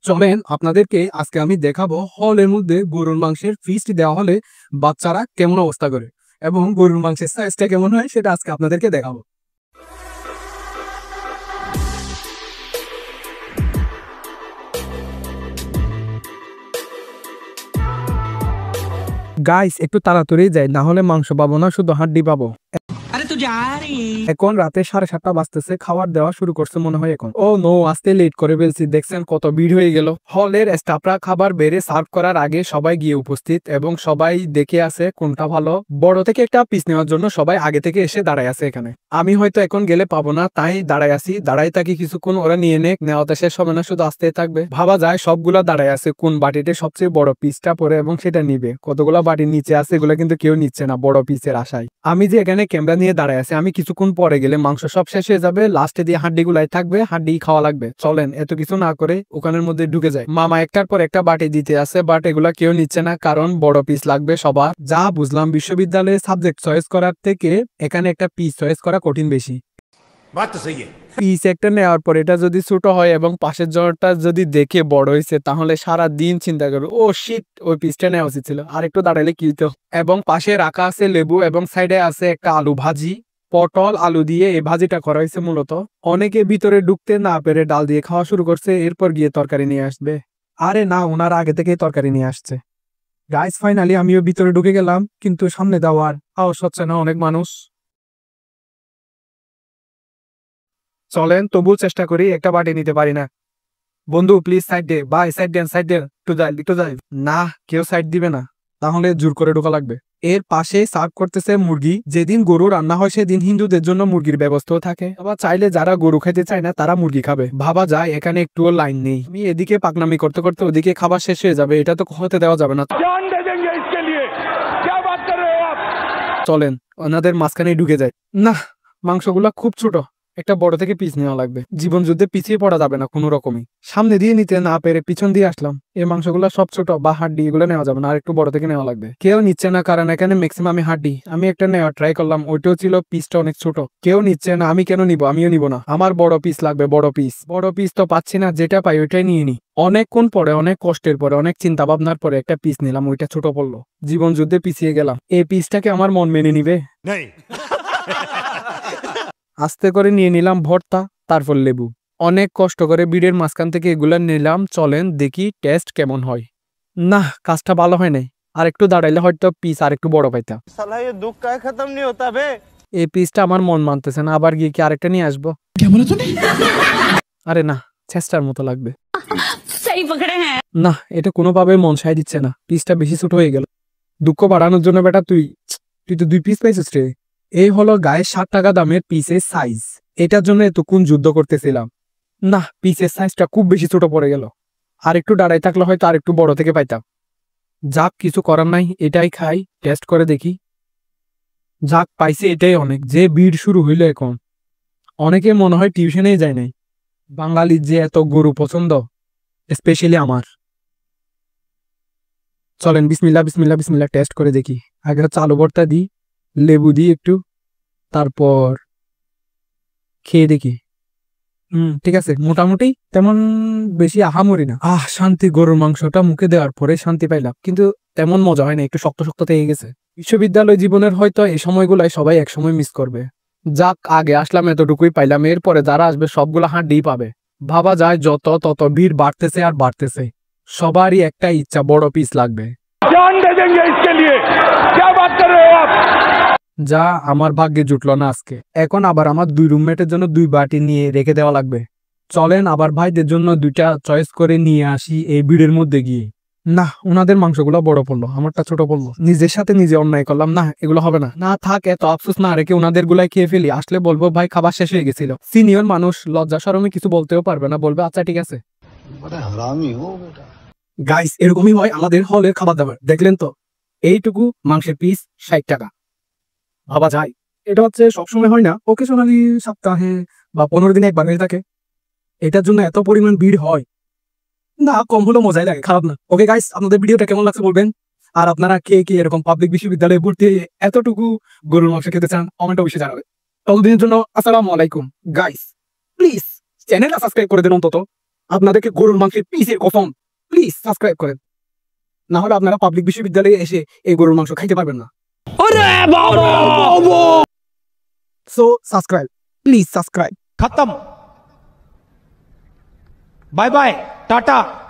চলেন আপনাদেরকে আজকে আমি দেখাবো হলের মধ্যে গরুর মাংসের ফিস্ট দেওয়া হলে বাচ্চারা কেমন অবস্থা করে এবং গরুর মাংসের সাইজটা কেমন হয় সেটা আজকে আপনাদেরকে দেখাবো। গাইস একটু তাড়াতাড়ি যাই, না হলে মাংস পাবো না, শুধু হাড্ডি পাবো। এখন রাতে 7:30 বাজতেছে, খাবার দেওয়া শুরু করছে মনে হয় এখন। ও নো, আজকে লেট করে ফেলছি, দেখছেন কত ভিড় হয়ে গেল। হলের স্টাফরা খাবার বেড়ে সার্ভ করার আগে সবাই গিয়ে উপস্থিত এবং সবাই দেখে আছে কোনটা ভালো। বড় থেকে একটা পিস নেওয়ার জন্য সবাই আগে থেকে এসে দাঁড়ায় আছে এখানে। আমি হয়তো এখন গেলে পাবো না, তাই দাঁড়ায় আছি। দাঁড়াই থাকি কিছুক্ষণ, ওরা নিয়ে নেওয়াতে শেষ হবে না, শুধু আসতে থাকবে। ভাবা যায় সবগুলা দাঁড়ায় আছে কোন বাটিতে সবচেয়ে বড় পিসটা পরে এবং সেটা নিবে। কতগুলা বাটির নিচে আছে, এগুলো কিন্তু কেউ নিচ্ছে না বড় পিসের আশায়। আমি যে এখানে ক্যামেরা নিয়ে দাঁড়ায় আছি, আমি কিছুক্ষণ পরে গেলে মাংস সব শেষ হয়ে যাবে, লাস্টে দিয়ে হাড্ডি গুলাই থাকবে, হাড্ডি খাওয়া লাগবে। চলেন এত কিছু না করে ওখানের মধ্যে ঢুকে যায়। মামা একটার পর একটা বাটি দিতে আছে, বাট এগুলা কেউ নিচ্ছে না, কারণ বড় পিস লাগবে সবার। যা বুঝলাম বিশ্ববিদ্যালয়ে সাবজেক্ট চয়েস করার থেকে এখানে একটা পিস চয়েস করা কঠিন বেশি। পিস একটা নেওয়ার পর এটা যদি ছোট হয় এবং পাশের জনটা যদি দেখে বড় হয়েছে, তাহলে সারা দিন চিন্তা করবে, ও শিট, ওই পিসটা নেওয়া উচিত ছিল, আর একটু দাঁড়াইলে কি হতো। এবং পাশে রাখা আছে লেবু এবং সাইডে আছে একটা আলু ভাজি, পটল আলু দিয়ে এই ভাজিটা করা হয়েছে মূলত। অনেকে ভিতরে ঢুকতে না পেরে ডাল দিয়ে খাওয়া শুরু করছে, এরপর গিয়ে তরকারি নিয়ে আসবে। আরে না, ওনারা আগে থেকে তরকারি নিয়ে আসছে। গাইস ফাইনালি আমিও ভিতরে ঢুকে গেলাম, কিন্তু সামনে দেওয়ার সাহস হচ্ছে না, অনেক মানুষ। চলেন তবু চেষ্টা করি, একটা বাটি নিতে পারি না। বন্ধু প্লিজ সাইড দে, ভাই সাইড দেন, সাইড দেন, একটু যাই। না, কেউ সাইড দিবে না, তাহলে জোর করে ঢোকা লাগবে। এর পাশে সার্ভ করতেছে মুরগি। যেদিন গরু রান্না হয় সেদিন হিন্দুদের জন্য মুরগির ব্যবস্থাও থাকে, আবার চাইলে যারা গরু খেতে চায় না তারা মুরগি খাবে। ভাবা যায় এখানে একটুও লাইন নেই। আমি এদিকে পাকনামি করতে করতে ওদিকে খাবার শেষ হয়ে যাবে, এটা তো হতে দেওয়া যাবে না। চলেন ওনাদের মাঝখানে ঢুকে যায়। না, মাংসগুলা খুব ছোট, একটা বড় থেকে পিস নেওয়া লাগবে। জীবন যুদ্ধে পিছিয়ে পড়া যাবে না কোনো রকমই। সামনে দিয়ে নিতে না পেরে পিছন দিয়ে আসলাম। এই মাংসগুলো সব ছোট বা হাড্ডি, এগুলো নেওয়া যাবে না, আর একটু বড় থেকে নেওয়া লাগবে। কেউ নিচ্ছে না, কারণ এখানে ম্যাক্সিমাম হাড্ডি। আমি একটা নেওয়া ট্রাই করলাম, ওইটাও ছিল, পিসটা অনেক ছোট। কেউ নিচ্ছে না, আমি কেন নিব, আমিও নিব না। আমার বড় পিস লাগবে, বড় পিস। বড় পিস তো পাচ্ছি না, যেটা পাই ওইটাই নিয়ে নি। অনেকক্ষণ পরে, অনেক কষ্টের পরে, অনেক চিন্তা ভাবনার পরে একটা পিস নিলাম, ওইটা ছোট পড়লো। জীবন যুদ্ধে পিছিয়ে গেলাম। এই পিসটাকে আমার মন মেনে নিবে? আস্তে করে নিয়ে নিলাম ভর্তা, তারপর লেবু। অনেক কষ্ট করে ভিড়ের মাঝখান থেকে এগুলা নিলাম। চলেন দেখি টেস্ট কেমন হয়। না, কাজটা ভালো হয় নাই, আর একটু দাঁড়াইলে হয়তো পিস আর একটু বড় পাইতাম। এই পিসটা আমার মন মানতেছে না, আবার গিয়ে কি আরেকটা নিয়ে আসবো? আরে না, চেষ্টার মতো লাগবে। না, এটা কোনোভাবে মন সায় দিচ্ছে না, পিসটা বেশি ছোট হয়ে গেল। দুঃখ বাড়ানোর জন্য বেটা তুই তো 2 পিস পাইছিস রে। এই হলো গায়ে 7 টাকা দামের পিসের সাইজ। এটার জন্য এতক্ষণ যুদ্ধ করতেছিলাম। না, পিসের সাইজটা খুব বেশি ছোট পড়ে গেল, আর একটু দাঁড়াই থাকলে হয়তো আর একটু বড় থেকে পাইতাম। যাক, কিছু করার নাই, এটাই খাই, টেস্ট করে দেখি। যাক, পাইছি, এটাই অনেক। যে ভিড় শুরু হইল এখন, অনেকে মনে হয় টিউশনেই যায় নাই। বাঙালির যে এত গরু পছন্দ, স্পেশালি আমার। চলেন বিসমিল্লাহ বিসমিল্লাহ বিসমিল্লাহ টেস্ট করে দেখি। আগে হচ্ছে আলু ভর্তা দিই, লেবু দিই একটু, তারপর খেয়ে দেখি। ঠিক আছে, মোটামুটি তেমন বেশি আহামরি না। শান্তি, গরুর মাংসটা মুখে দেওয়ার পরে শান্তি পাইলাম, কিন্তু তেমন মজা হয় না, একটু শক্ত শক্ত থেকে গেছে। বিশ্ববিদ্যালয় জীবনের হয়তো এই সময়গুলাই সবাই একসময় মিস করবে। যাক, আগে আসলাম এতটুকুই পাইলাম, এরপরে যারা আসবে সবগুলা হাড্ডি পাবে। ভাবা যায় যত তত ভিড় বাড়তেছে আর বাড়তেছে। সবারই একটা ইচ্ছা, বড় পিস লাগবে। যা আমার ভাগ্যে জুটলো না আজকে। এখন আবার আমার 2 রুমমেটের জন্য 2 বাটি নিয়ে রেখে দেওয়া লাগবে। চলেন আবার ভাইদের জন্য 2টা চয়েস করে নিয়ে আসি এই ভিড়ের মধ্যে গিয়ে। না, ওনাদের মাংসগুলো বড় পড়লো, আমারটা ছোট পড়লো। নিজের সাথে নিজে অন্যায় করলাম। না, এগুলো হবে না। না থাক, এত আফসোস না রেখে ওনাদের গুলাই খেয়ে ফেলি। আসলে বলবো ভাই খাবার শেষ হয়ে গেছিল। সিনিয়র মানুষ, লজ্জা শরমে কিছু বলতেও পারবে না, বলবে আচ্ছা ঠিক আছে। গাইস, এরকমই হয় আমাদের হলের খাবার দাবার। দেখলেন তো, এইটুকু মাংসের পিস 60 টাকা। ভাবা যায় এটা হচ্ছে সবসময় হয় না, ওকেশনালি সপ্তাহে বা 15 দিনে একবার হয়ে থাকে। এটার জন্য এত পরিমাণ ভিড় হয় না, কম হলো মজাই লাগে, খারাপ না। ওকে গাইস, আপনাদের ভিডিওটা কেমন লাগছে বলবেন। আর আপনারা কে কে এরকম পাবলিক বিশ্ববিদ্যালয়ে ভর্তি এতটুকু গরুর মাংস খেতে চান, কমেন্ট অবশ্যই জানাবেন। ততদিনের জন্য আসসালামু আলাইকুম। গাইস প্লিজ চ্যানেলটা সাবস্ক্রাইব করে দেন অন্তত। আপনাদেরকে গরুর মাংসের পিসের কসম, প্লিজ সাবস্ক্রাইব করেন, না হলে আপনারা পাবলিক বিশ্ববিদ্যালয়ে এসে এই গরুর মাংস খাইতে পারবেন না। So subscribe, please subscribe. खत्म। Bye bye Tata.